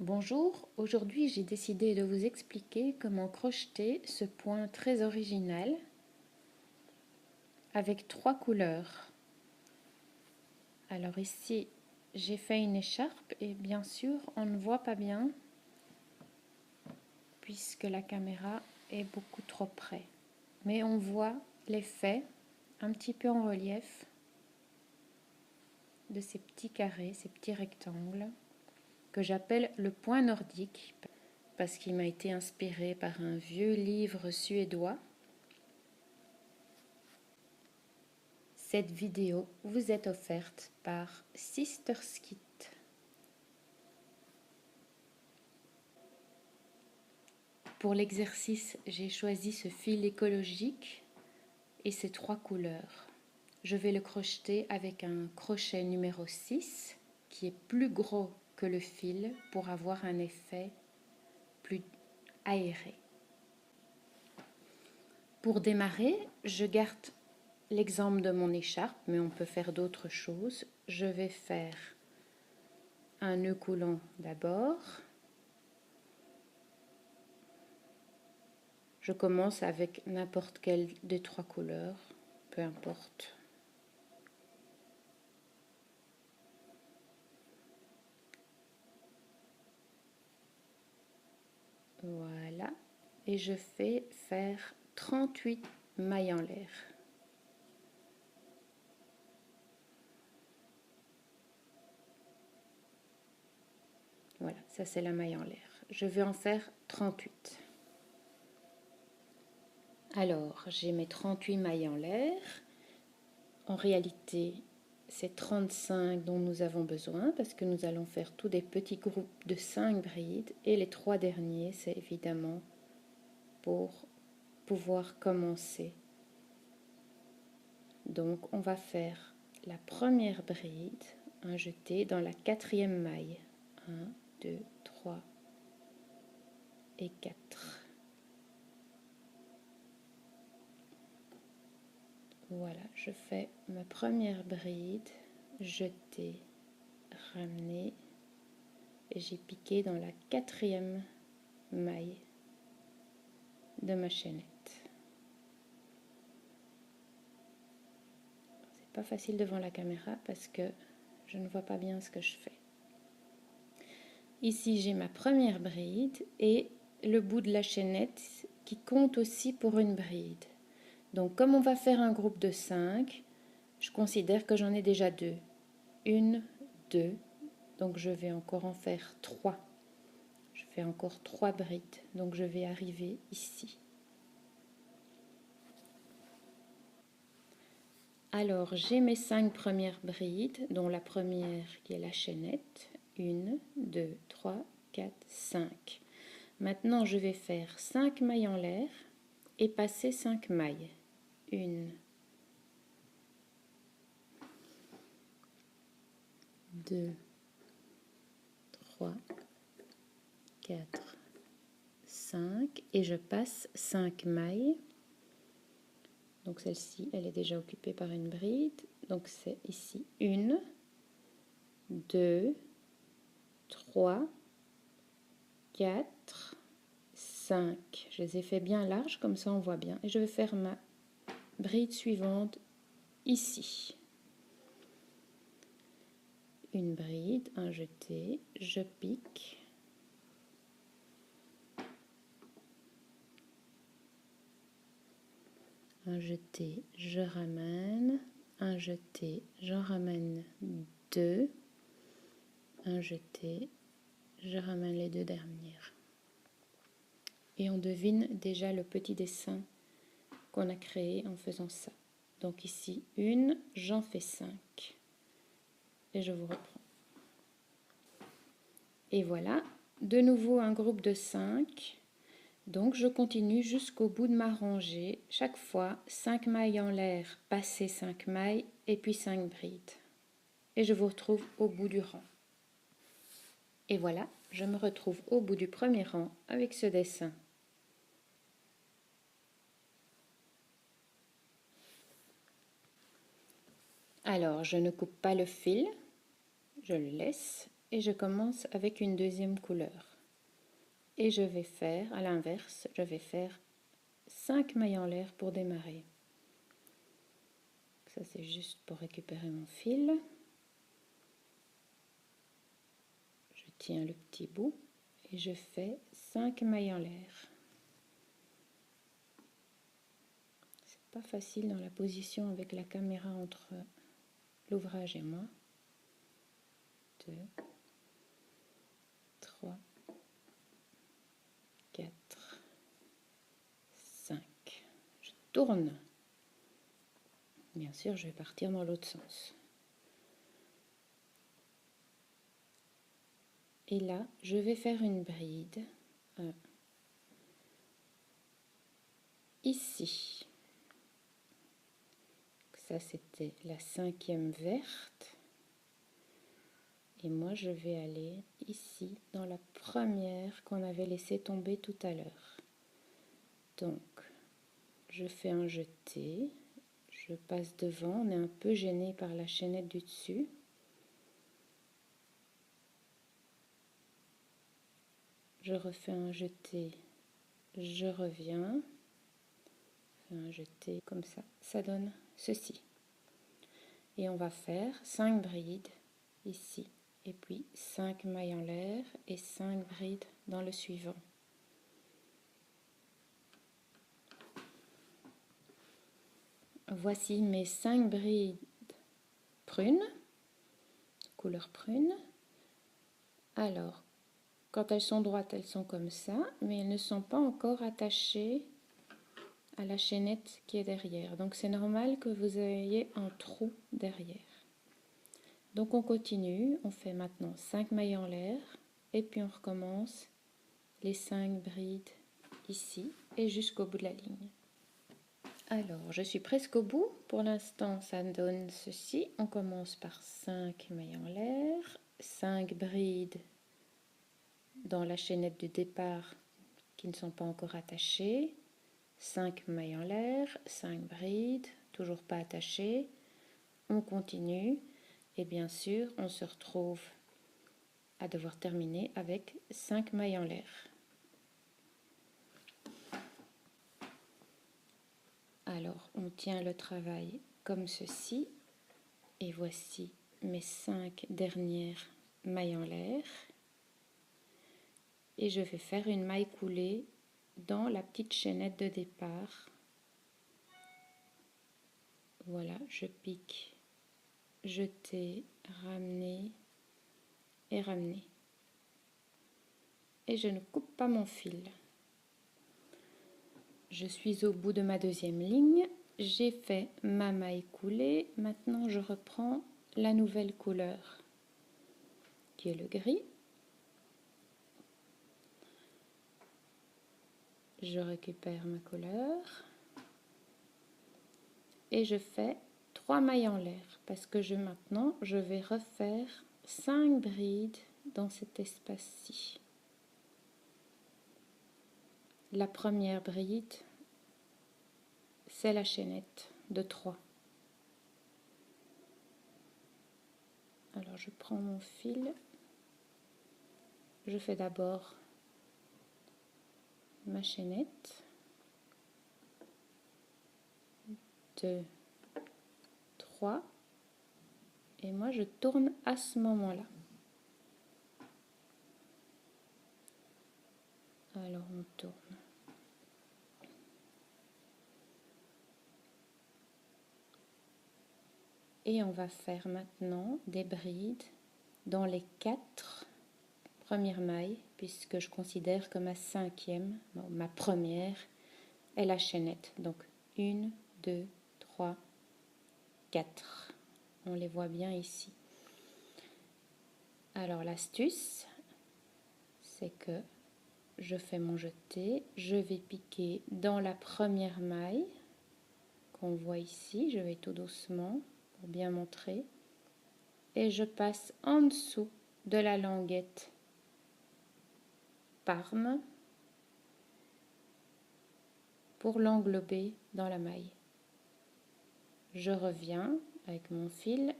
Bonjour, aujourd'hui j'ai décidé de vous expliquer comment crocheter ce point très original avec 3 couleurs. Alors ici j'ai fait une écharpe et bien sûr on ne voit pas bien puisque la caméra est beaucoup trop près. Mais on voit l'effet un petit peu en relief de ces petits carrés, ces petits rectangles que j'appelle le point nordique parce qu'il m'a été inspiré par un vieux livre suédois. Cette vidéo vous est offerte par Sisterskit. Pour l'exercice, j'ai choisi ce fil écologique et ces 3 couleurs. Je vais le crocheter avec un crochet numéro 6 qui est plus gros que le fil pour avoir un effet plus aéré. Pour démarrer, je garde l'exemple de mon écharpe, mais on peut faire d'autres choses. Je vais faire un nœud coulant d'abord. Je commence avec n'importe quelle des 3 couleurs, peu importe. Voilà. Et je fais faire 38 mailles en l'air. Voilà, ça c'est la maille en l'air. Je vais en faire 38. Alors, j'ai mes 38 mailles en l'air. En réalité, c'est 35 dont nous avons besoin parce que nous allons faire tous des petits groupes de 5 brides. Et les 3 derniers, c'est évidemment pour pouvoir commencer. Donc, on va faire la première bride, un jeté dans la 4e maille. 1, 2, 3 et 4. Voilà, je fais ma première bride, jeter, ramener, et j'ai piqué dans la 4e maille de ma chaînette. C'est pas facile devant la caméra parce que je ne vois pas bien ce que je fais. Ici j'ai ma première bride et le bout de la chaînette qui compte aussi pour une bride. Donc comme on va faire un groupe de 5, je considère que j'en ai déjà 2. 1, 2, donc je vais encore en faire 3. Je fais encore 3 brides, donc je vais arriver ici. Alors j'ai mes 5 premières brides, dont la première qui est la chaînette. 1, 2, 3, 4, 5. Maintenant je vais faire 5 mailles en l'air et passer 5 mailles. 1, 2, 3, 4, 5 et je passe 5 mailles. Donc celle-ci, elle est déjà occupée par une bride. Donc c'est ici 1, 2, 3, 4, 5. Je les ai fait bien larges, comme ça on voit bien. Et je vais faire ma bride suivante ici. Une bride, un jeté, je pique. Un jeté, je ramène. Un jeté, j'en ramène 2. Un jeté, je ramène les 2 dernières. Et on devine déjà le petit dessin qu'on a créé en faisant ça. Donc ici, 1, j'en fais 5. Et je vous reprends. Et voilà, de nouveau un groupe de 5. Donc je continue jusqu'au bout de ma rangée. Chaque fois, 5 mailles en l'air, passer 5 mailles et puis 5 brides. Et je vous retrouve au bout du rang. Et voilà, je me retrouve au bout du premier rang avec ce dessin. Alors, je ne coupe pas le fil, je le laisse et je commence avec une deuxième couleur. Et je vais faire, à l'inverse, je vais faire 5 mailles en l'air pour démarrer. Ça c'est juste pour récupérer mon fil. Je tiens le petit bout et je fais 5 mailles en l'air. C'est pas facile dans la position avec la caméra entre l'ouvrage et moi. 2, 3, 4, 5. Je tourne. Bien sûr, je vais partir dans l'autre sens. Et là, je vais faire une bride ici. Ça, c'était la 5e verte. Et moi, je vais aller ici, dans la première qu'on avait laissé tomber tout à l'heure. Donc, je fais un jeté. Je passe devant. On est un peu gêné par la chaînette du dessus. Je refais un jeté. Je reviens. Un jeté comme ça. Ça donne ceci. Et on va faire 5 brides ici. Et puis 5 mailles en l'air et 5 brides dans le suivant. Voici mes 5 brides prunes, couleur prune. Alors, quand elles sont droites, elles sont comme ça, mais elles ne sont pas encore attachées à la chaînette qui est derrière. Donc c'est normal que vous ayez un trou derrière. Donc on continue, on fait maintenant 5 mailles en l'air et puis on recommence les 5 brides ici et jusqu'au bout de la ligne. Alors je suis presque au bout, pour l'instant ça donne ceci, on commence par 5 mailles en l'air, 5 brides dans la chaînette de départ qui ne sont pas encore attachées, 5 mailles en l'air, 5 brides, toujours pas attachées, on continue et bien sûr on se retrouve à devoir terminer avec 5 mailles en l'air. Alors on tient le travail comme ceci et voici mes 5 dernières mailles en l'air et je vais faire une maille coulée dans la petite chaînette de départ. Voilà, je pique, jeter, ramener et ramener. Et je ne coupe pas mon fil. Je suis au bout de ma deuxième ligne, j'ai fait ma maille coulée, maintenant je reprends la nouvelle couleur qui est le gris. Je récupère ma couleur et je fais 3 mailles en l'air parce que maintenant je vais refaire 5 brides dans cet espace-ci. La première bride, c'est la chaînette de 3. Alors je prends mon fil, je fais d'abord ma chaînette, 2, 3, et moi je tourne à ce moment-là. Alors on tourne. Et on va faire maintenant des brides dans les 4 premières mailles, puisque je considère que ma 5e, ma première, est la chaînette. Donc 1, 2, 3, 4. On les voit bien ici. Alors l'astuce, c'est que je fais mon jeté, je vais piquer dans la première maille qu'on voit ici, je vais tout doucement pour bien montrer, et je passe en dessous de la languette Parme pour l'englober dans la maille. Je reviens avec mon fil,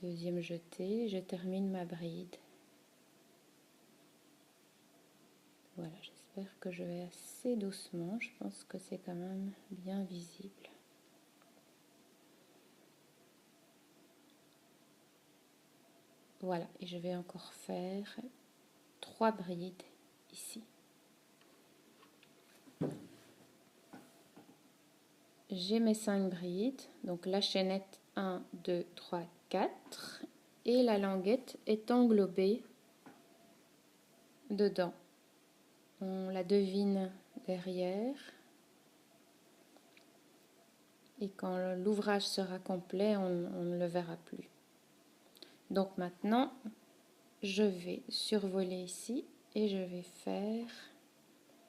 deuxième jeté, je termine ma bride. Voilà, j'espère que je vais assez doucement, je pense que c'est quand même bien visible. Voilà, et je vais encore faire 3 brides ici. J'ai mes 5 brides, donc la chaînette 1, 2, 3, 4 et la languette est englobée dedans. On la devine derrière et quand l'ouvrage sera complet, on ne le verra plus. Donc maintenant, je vais survoler ici et je vais faire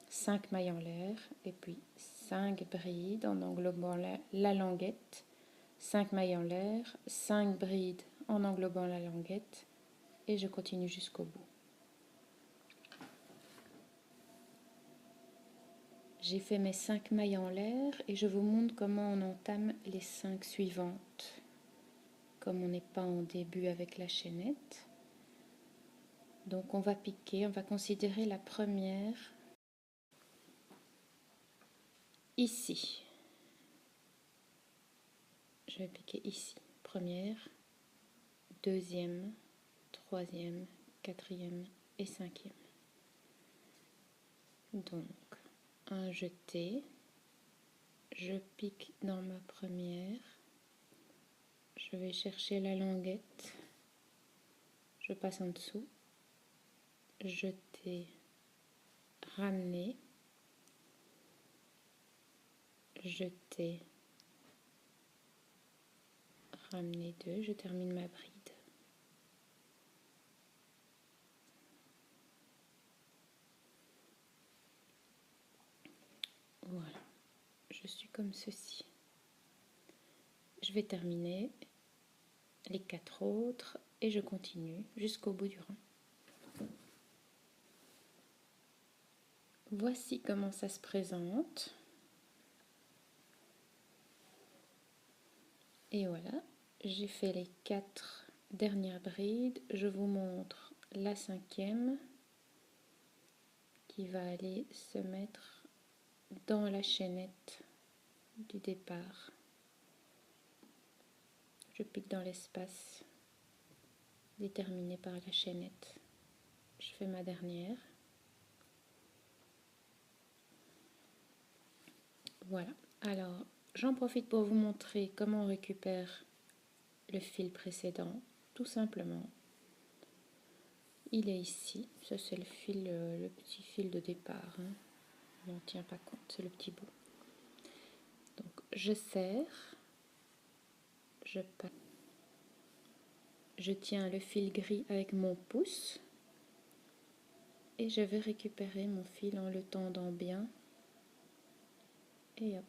5 mailles en l'air et puis 5 brides en englobant la languette, 5 mailles en l'air, 5 brides en englobant la languette et je continue jusqu'au bout. J'ai fait mes 5 mailles en l'air et je vous montre comment on entame les 5 suivantes. Comme on n'est pas en début avec la chaînette. Donc on va piquer, on va considérer la première ici. Je vais piquer ici. Première, deuxième, troisième, quatrième et cinquième. Donc un jeté, je pique dans ma première, je vais chercher la languette, je passe en dessous, jeter, ramener, jeter, ramener 2, je termine ma bride. Voilà, je suis comme ceci. Je vais terminer les 4 autres et je continue jusqu'au bout du rang. Voici comment ça se présente. Et voilà, j'ai fait les 4 dernières brides. Je vous montre la 5e qui va aller se mettre dans la chaînette du départ. Je pique dans l'espace déterminé par la chaînette. Je fais ma dernière. Voilà, alors j'en profite pour vous montrer comment on récupère le fil précédent, tout simplement. Il est ici, ça c'est le fil, le petit fil de départ, hein. On n'en tient pas compte, c'est le petit bout. Donc je serre, je tiens le fil gris avec mon pouce et je vais récupérer mon fil en le tendant bien. Et hop.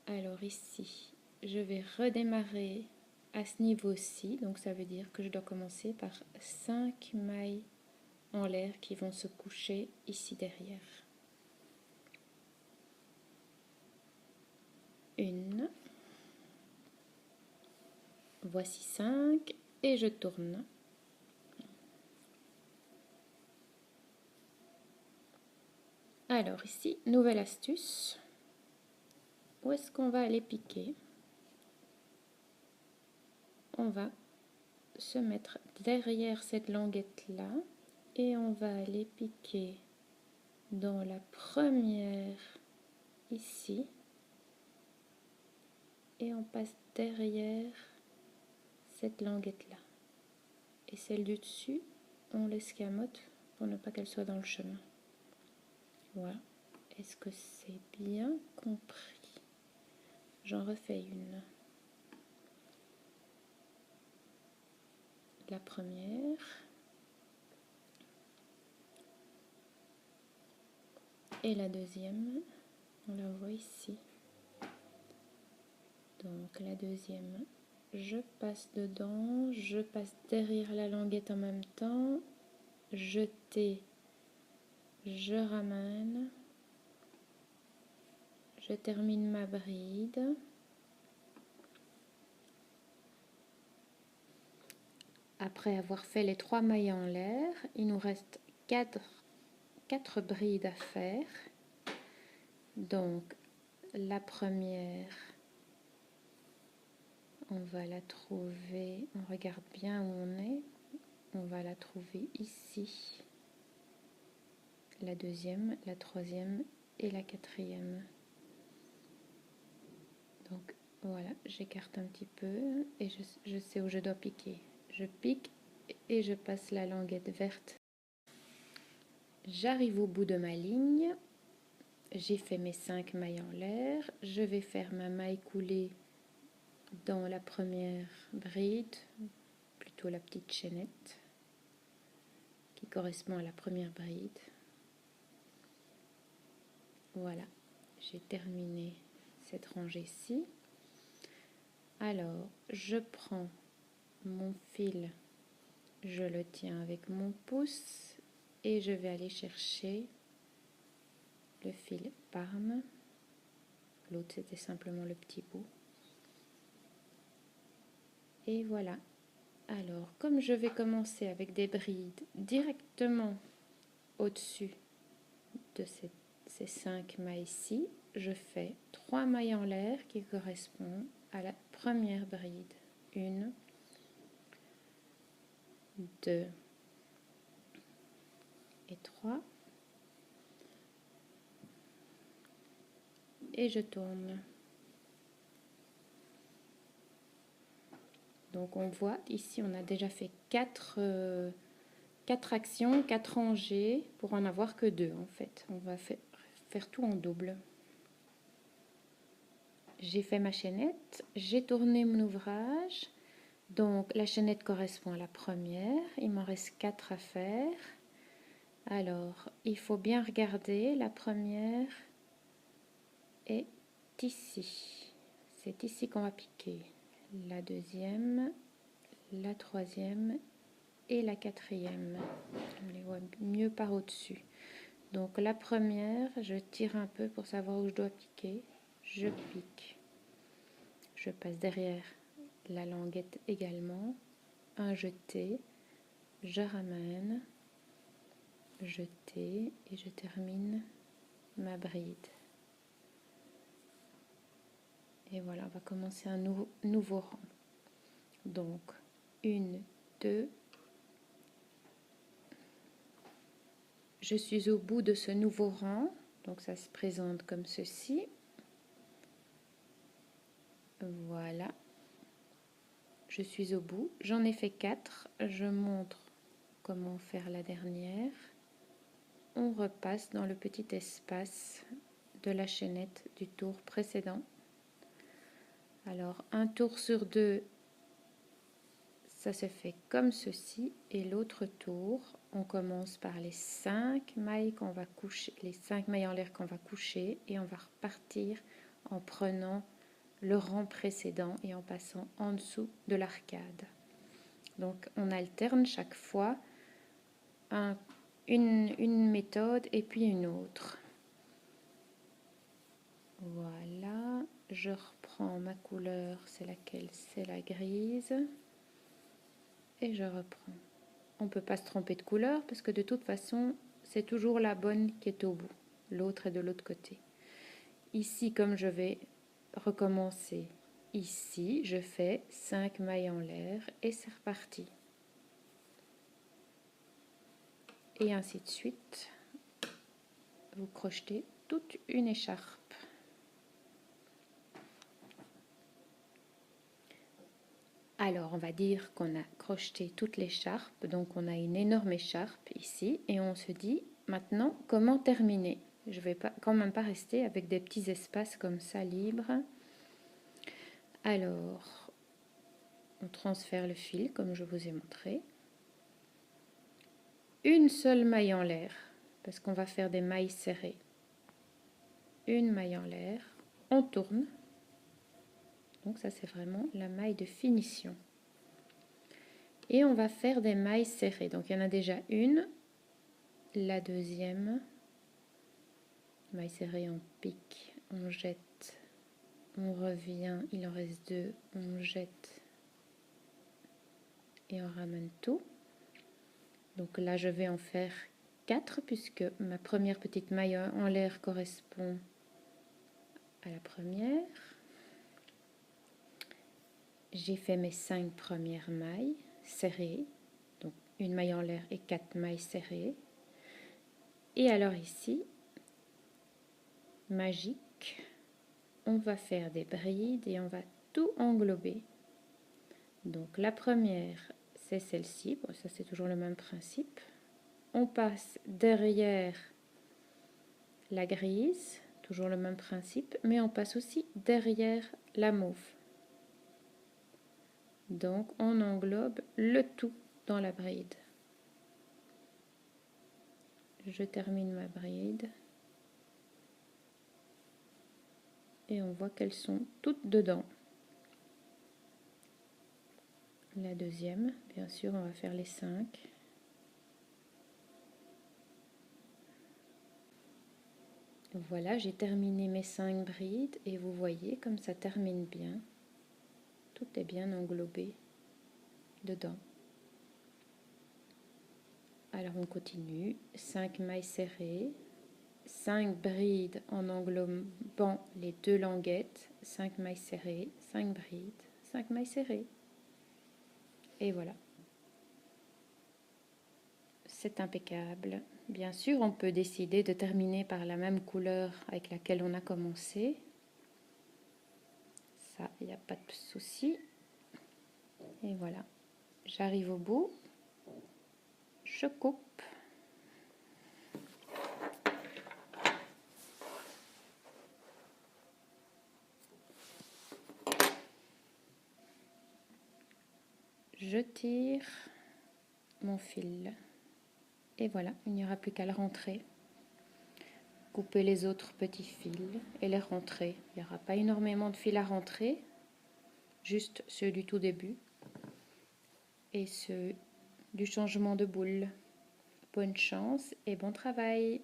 Alors ici, je vais redémarrer à ce niveau-ci, donc ça veut dire que je dois commencer par 5 mailles en l'air qui vont se coucher ici derrière. 1, voici 5 et je tourne. Alors ici, nouvelle astuce. Où est-ce qu'on va aller piquer? On va se mettre derrière cette languette là et on va aller piquer dans la première ici et on passe derrière cette languette là et celle du dessus on l'escamote pour ne pas qu'elle soit dans le chemin. Voilà, est-ce que c'est bien compris? J'en refais une. La première et la deuxième, on la voit ici. Donc la deuxième, je passe dedans, je passe derrière la languette en même temps, jeter, je ramène, je termine ma bride. Après avoir fait les 3 mailles en l'air, il nous reste 4 brides à faire. Donc la première, on va la trouver, on regarde bien où on est, on va la trouver ici. La deuxième, la troisième et la quatrième. Donc voilà, j'écarte un petit peu et je sais où je dois piquer. Je pique et je passe la languette verte. J'arrive au bout de ma ligne. J'ai fait mes 5 mailles en l'air. Je vais faire ma maille coulée dans la première bride, plutôt la petite chaînette qui correspond à la première bride. Voilà, j'ai terminé cette rangée-ci. Alors, je prends mon fil, je le tiens avec mon pouce et je vais aller chercher le fil Parme. L'autre, c'était simplement le petit bout. Et voilà. Alors, comme je vais commencer avec des brides directement au-dessus de ces 5 mailles-ci, je fais 3 mailles en l'air qui correspondent à la première bride. 1, 2 et 3. Et je tourne. Donc on voit ici on a déjà fait 4 actions, 4 rangées pour en avoir que 2 en fait. On va faire tout en double. J'ai fait ma chaînette, j'ai tourné mon ouvrage. Donc la chaînette correspond à la première, il m'en reste 4 à faire. Alors il faut bien regarder, la première est ici. C'est ici qu'on va piquer. La deuxième, la troisième et la quatrième. On les voit mieux par au-dessus. Donc la première, je tire un peu pour savoir où je dois piquer. Je pique. Je passe derrière la languette également. Un jeté. Je ramène. Jeté et je termine ma bride. Et voilà, on va commencer un nouveau rang. Donc 1, 2. Je suis au bout de ce nouveau rang, donc ça se présente comme ceci. Voilà. Je suis au bout. J'en ai fait 4. Je montre comment faire la dernière. On repasse dans le petit espace de la chaînette du tour précédent. Alors, un tour sur 2, ça se fait comme ceci. Et l'autre tour, on commence par les 5 mailles qu'on va coucher, les 5 mailles en l'air qu'on va coucher, et on va repartir en prenant le rang précédent et en passant en dessous de l'arcade. Donc on alterne chaque fois une méthode et puis une autre. Voilà, je reprends ma couleur, c'est laquelle? C'est la grise. Et je reprends. On ne peut pas se tromper de couleur parce que de toute façon, c'est toujours la bonne qui est au bout. L'autre est de l'autre côté. Ici, comme je vais recommencer ici, je fais 5 mailles en l'air et c'est reparti. Et ainsi de suite. Vous crochetez toute une écharpe. Alors, on va dire qu'on a crocheté toute l'écharpe, donc on a une énorme écharpe ici, et on se dit maintenant comment terminer. Je ne vais quand même pas rester avec des petits espaces comme ça libres. Alors, on transfère le fil comme je vous ai montré. Une seule maille en l'air, parce qu'on va faire des mailles serrées. Une maille en l'air, on tourne. Donc ça c'est vraiment la maille de finition. Et on va faire des mailles serrées. Donc il y en a déjà une, la deuxième, maille serrée, on pique, on jette, on revient, il en reste 2, on jette et on ramène tout. Donc là je vais en faire 4 puisque ma première petite maille en l'air correspond à la première. J'ai fait mes 5 premières mailles serrées, donc une maille en l'air et 4 mailles serrées. Et alors ici, magique, on va faire des brides et on va tout englober. Donc la première, c'est celle-ci, bon, ça c'est toujours le même principe. On passe derrière la grise, toujours le même principe, mais on passe aussi derrière la mauve. Donc on englobe le tout dans la bride. Je termine ma bride et on voit qu'elles sont toutes dedans. La deuxième, bien sûr, on va faire les 5. Voilà, j'ai terminé mes 5 brides et vous voyez comme ça termine bien. Tout est bien englobé dedans. Alors on continue, 5 mailles serrées, 5 brides en englobant les 2 languettes, 5 mailles serrées, 5 brides, 5 mailles serrées. Et voilà. C'est impeccable. Bien sûr, on peut décider de terminer par la même couleur avec laquelle on a commencé. Ça, il n'y a pas de souci. Et voilà. J'arrive au bout. Je coupe. Je tire mon fil. Et voilà, il n'y aura plus qu'à le rentrer. Couper les autres petits fils et les rentrer. Il n'y aura pas énormément de fils à rentrer, juste ceux du tout début et ceux du changement de boule. Bonne chance et bon travail!